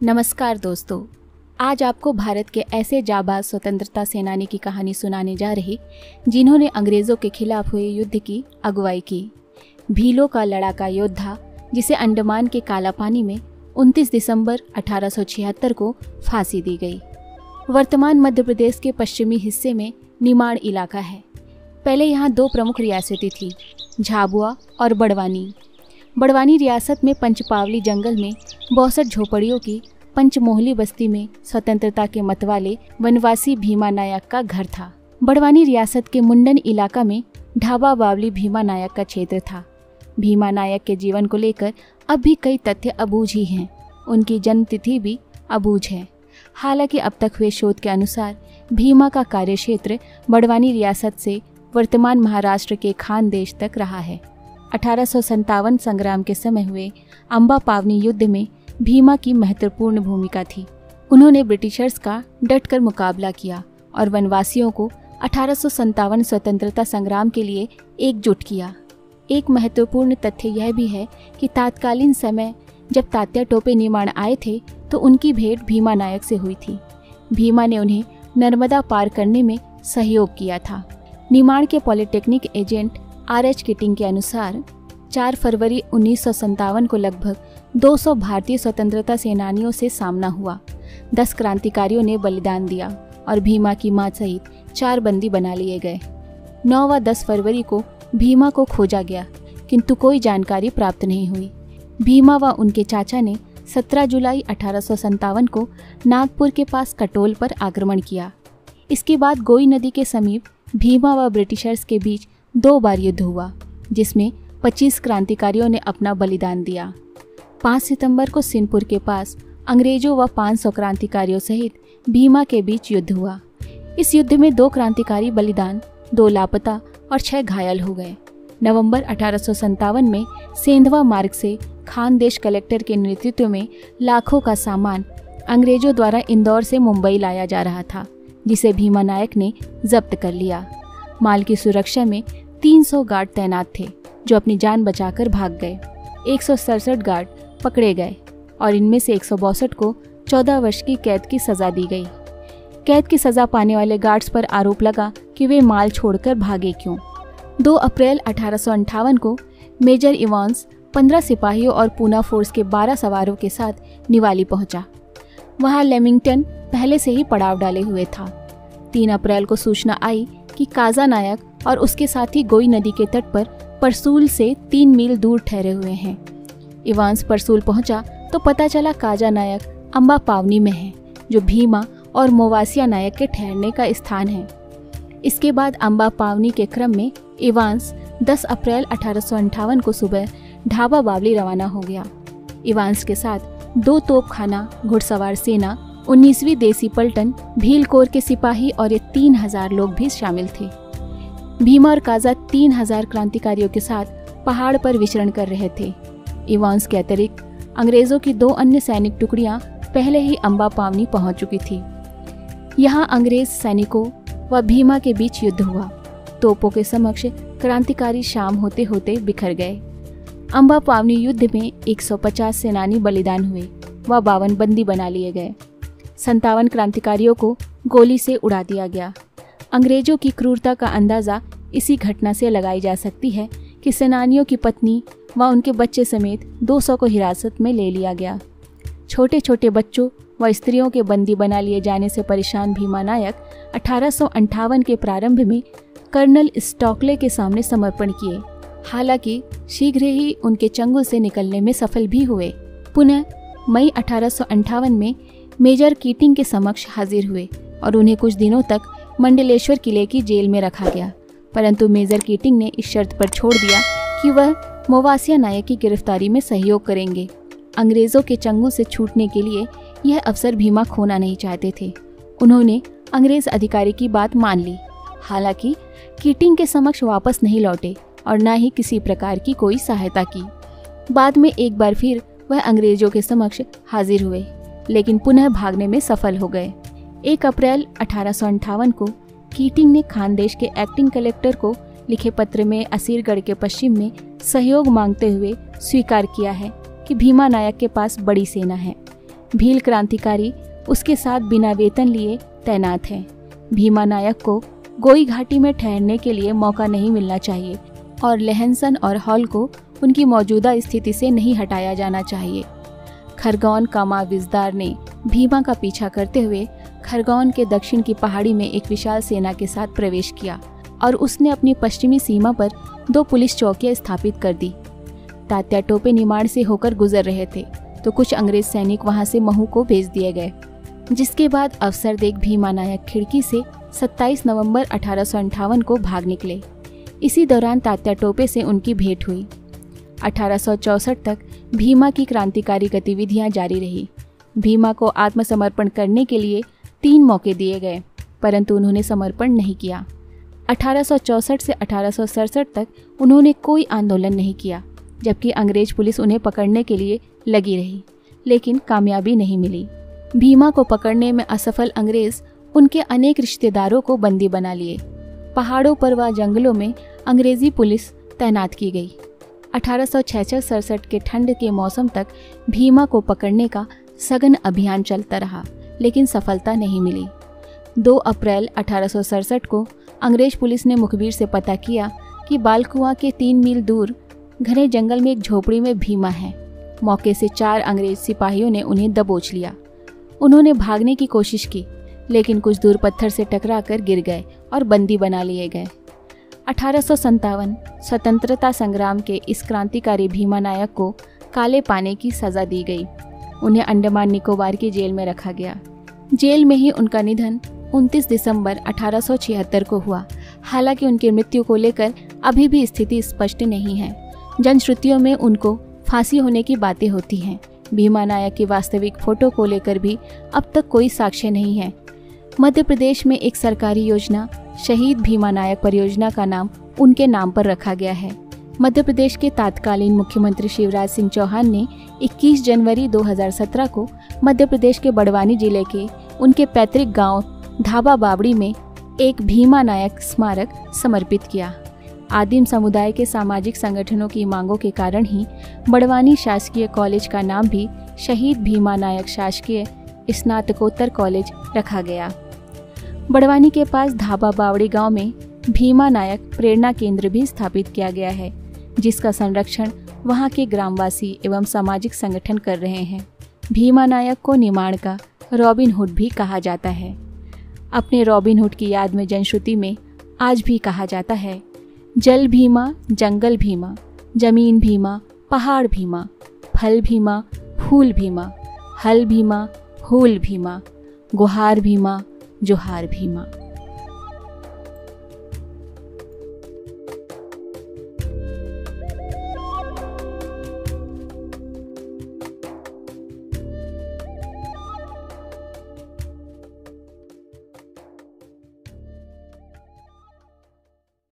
नमस्कार दोस्तों, आज आपको भारत के ऐसे जाबाज स्वतंत्रता सेनानी की कहानी सुनाने जा रही जिन्होंने अंग्रेज़ों के खिलाफ हुए युद्ध की अगुवाई की। भीलों का लड़ाका योद्धा जिसे अंडमान के काला पानी में 29 दिसंबर 1876 को फांसी दी गई। वर्तमान मध्य प्रदेश के पश्चिमी हिस्से में निमाड़ इलाका है। पहले यहाँ दो प्रमुख रियासतें थीं, झाबुआ और बड़वानी। बड़वानी रियासत में पंचपावली जंगल में 62 झोपड़ियों की पंचमोहली बस्ती में स्वतंत्रता के मतवाले वनवासी भीमा नायक का घर था। बड़वानी रियासत के मुंडन इलाका में ढाबा बावली भीमा नायक का क्षेत्र था। भीमा नायक के जीवन को लेकर अब भी कई तथ्य अबूझ ही हैं। उनकी जन्म तिथि भी अबूझ है। हालांकि अब तक हुए शोध के अनुसार भीमा का कार्यक्षेत्र बड़वानी रियासत से वर्तमान महाराष्ट्र के खानदेश तक रहा है। 1857 संग्राम के समय हुए अम्बा पावनी युद्ध में भीमा की महत्वपूर्ण भूमिका थी। उन्होंने ब्रिटिशर्स का डटकर मुकाबला किया और वनवासियों को 1857 स्वतंत्रता संग्राम के लिए एकजुट किया। एक महत्वपूर्ण तथ्य यह भी है कि तत्कालीन समय जब तात्या टोपे निमाड़ आए थे तो उनकी भेंट भीमा नायक से हुई थी। भीमा ने उन्हें नर्मदा पार करने में सहयोग किया था। निमाड़ के पॉलिटेक्निक एजेंट R.H. किटिंग के अनुसार 4 फरवरी 1957 को लगभग 200 भारतीय स्वतंत्रता सेनानियों से सामना हुआ। 10 क्रांतिकारियों ने बलिदान दिया और भीमा की मां सहित 4 बंदी बना लिए गए। 9 व 10 फरवरी को भीमा को खोजा गया, किंतु कोई जानकारी प्राप्त नहीं हुई। भीमा व उनके चाचा ने 17 जुलाई 1857 को नागपुर के पास कटोल पर आक्रमण किया। इसके बाद गोई नदी के समीप भीमा व ब्रिटिशर्स के बीच 2 बार युद्ध हुआ, जिसमें 25 क्रांतिकारियों ने अपना बलिदान दिया। 5 सितंबर को सिनपुर के पास अंग्रेजों व 500 क्रांतिकारियों सहित भीमा के बीच युद्ध हुआ। इस युद्ध में 2 क्रांतिकारी बलिदान, 2 लापता और 6 घायल हो गए। नवंबर 1857 में सेंधवा मार्ग से खानदेश कलेक्टर के नेतृत्व में लाखों का सामान अंग्रेजों द्वारा इंदौर से मुंबई लाया जा रहा था, जिसे भीमा नायक ने जब्त कर लिया। माल की सुरक्षा में 300 गार्ड तैनात थे, जो अपनी जान बचाकर भाग गए। 167 गार्ड पकड़े गए और इनमें से 162 को 14 वर्ष की कैद की सज़ा दी गई। कैद की सज़ा पाने वाले गार्ड्स पर आरोप लगा कि वे माल छोड़कर भागे क्यों। 2 अप्रैल 1858 को मेजर इवांस 15 सिपाहियों और पूना फोर्स के 12 सवारों के साथ निवाली पहुंचा। वहां लेमिंगटन पहले से ही पड़ाव डाले हुए था। 3 अप्रैल को सूचना आई कि काजा नायक और उसके साथी गोई नदी के तट पर परसूल से 3 मील दूर ठहरे हुए हैं। इवांस परसूल पहुंचा तो पता चला काजा नायक अम्बा पावनी में है, जो भीमा और मोवासिया नायक के ठहरने का स्थान है। इसके बाद अम्बा पावनी के क्रम में इवांस 10 अप्रैल 1858 को सुबह ढाबा बावली रवाना हो गया। इवांस के साथ 2 तोपखाना, घुड़सवार सेना, 19वीं देसी पलटन, भील कोर के सिपाही और ये 3000 लोग भी शामिल थे। भीमा और काजा 3000 क्रांतिकारियों के साथ पहाड़ पर विचरण कर रहे थे। इवांस के अतिरिक्त अंग्रेजों की 2 अन्य सैनिक टुकड़ियां पहले ही अम्बा पावनी पहुंच चुकी थी। यहां अंग्रेज सैनिकों व भीमा के बीच युद्ध हुआ। तोपों के समक्ष क्रांतिकारी शाम होते होते बिखर गए। अम्बा पावनी युद्ध में 150 सेनानी बलिदान हुए व 52 बंदी बना लिए गए। 57 क्रांतिकारियों को गोली से उड़ा दिया गया। अंग्रेजों की क्रूरता का अंदाज़ा इसी घटना से लगाई जा सकती है कि सेनानियों की पत्नी व उनके बच्चे समेत 200 को हिरासत में ले लिया गया। छोटे छोटे बच्चों व स्त्रियों के बंदी बना लिए जाने से परेशान भीमा नायक 1858 के प्रारंभ में कर्नल स्टॉकले के सामने समर्पण किए। हालांकि शीघ्र ही उनके चंगुल से निकलने में सफल भी हुए। पुनः मई 1858 में मेजर कीटिंग के समक्ष हाजिर हुए और उन्हें कुछ दिनों तक मंडलेश्वर किले की जेल में रखा गया, परंतु मेजर कीटिंग ने इस शर्त पर छोड़ दिया कि वह मोवासिया नायक की गिरफ्तारी में सहयोग करेंगे। अंग्रेजों के चंगुल से छूटने के लिए यह अवसर भीमा खोना नहीं चाहते थे। उन्होंने अंग्रेज अधिकारी की बात मान ली। हालांकि कीटिंग के समक्ष वापस नहीं लौटे और न ही किसी प्रकार की कोई सहायता की। बाद में एक बार फिर वह अंग्रेजों के समक्ष हाजिर हुए, लेकिन पुनः भागने में सफल हो गए। 1 अप्रैल 1858 को कीटिंग ने खानदेश के एक्टिंग कलेक्टर को लिखे पत्र में असीरगढ़ के पश्चिम में सहयोग मांगते हुए स्वीकार किया है कि भीमा नायक के पास बड़ी सेना है। भील क्रांतिकारी उसके साथ बिना वेतन लिए तैनात हैं। भीमा नायक को गोई घाटी में ठहरने के लिए मौका नहीं मिलना चाहिए और लहनसन और हॉल को उनकी मौजूदा स्थिति से नहीं हटाया जाना चाहिए। खरगोन कामा विजदार ने भीमा का पीछा करते हुए खरगोन के दक्षिण की पहाड़ी में एक विशाल सेना के साथ प्रवेश किया और उसने अपनी पश्चिमी सीमा पर 2 पुलिस चौकियां स्थापित कर दी। तात्या टोपे निमाड़ से होकर गुजर रहे थे तो कुछ अंग्रेज सैनिक वहां से महू को भेज दिए गए, जिसके बाद अफसर देख भीमा नायक खिड़की से 27 नवंबर 1858 को भाग निकले। इसी दौरान तात्या टोपे से उनकी भेंट हुई। 1864 तक भीमा की क्रांतिकारी गतिविधियां जारी रही। भीमा को आत्मसमर्पण करने के लिए 3 मौके दिए गए, परंतु उन्होंने समर्पण नहीं किया। 1864 से 1867 तक उन्होंने कोई आंदोलन नहीं किया, जबकि अंग्रेज पुलिस उन्हें पकड़ने के लिए लगी रही, लेकिन कामयाबी नहीं मिली। भीमा को पकड़ने में असफल अंग्रेज उनके अनेक रिश्तेदारों को बंदी बना लिए। पहाड़ों पर व जंगलों में अंग्रेजी पुलिस तैनात की गई। 1866-67 के ठंड के मौसम तक भीमा को पकड़ने का सघन अभियान चलता रहा, लेकिन सफलता नहीं मिली। 2 अप्रैल 1867 को अंग्रेज पुलिस ने मुखबिर से पता किया कि बालकुआं के 3 मील दूर घने जंगल में एक झोपड़ी में भीमा है। मौके से 4 अंग्रेज सिपाहियों ने उन्हें दबोच लिया। उन्होंने भागने की कोशिश की, लेकिन कुछ दूर पत्थर से टकराकर गिर गए और बंदी बना लिए गए। 1857 स्वतंत्रता संग्राम के इस क्रांतिकारी भीमा नायक को काले पानी की सजा दी गई। उन्हें अंडमान निकोबार की जेल में रखा गया। जेल में ही उनका निधन 29 दिसंबर 1876 को हुआ। हालांकि उनकी मृत्यु को लेकर अभी भी स्थिति स्पष्ट नहीं है। जनश्रुतियों में उनको फांसी होने की बातें होती हैं। भीमा नायक की वास्तविक फोटो को लेकर भी अब तक कोई साक्ष्य नहीं है। मध्य प्रदेश में एक सरकारी योजना शहीद भीमा नायक परियोजना का नाम उनके नाम पर रखा गया है। मध्य प्रदेश के तत्कालीन मुख्यमंत्री शिवराज सिंह चौहान ने 21 जनवरी 2017 को मध्य प्रदेश के बड़वानी जिले के उनके पैतृक गांव धाबा बावड़ी में एक भीमा नायक स्मारक समर्पित किया। आदिम समुदाय के सामाजिक संगठनों की मांगों के कारण ही बड़वानी शासकीय कॉलेज का नाम भी शहीद भीमा नायक शासकीय स्नातकोत्तर कॉलेज रखा गया। बड़वानी के पास धाबा बावड़ी गांव में भीमा नायक प्रेरणा केंद्र भी स्थापित किया गया है, जिसका संरक्षण वहां के ग्रामवासी एवं सामाजिक संगठन कर रहे हैं। भीमा नायक को निमाड़ का रॉबिन हुड भी कहा जाता है। अपने रॉबिन हुड की याद में जनश्रुति में आज भी कहा जाता है, जल भीमा, जंगल भीमा, जमीन भीमा, पहाड़ भीमा, फल भीमा, फूल भीमा, हल भीमा, हूल भीमा, गुहार भीमा, जोहार भीमा।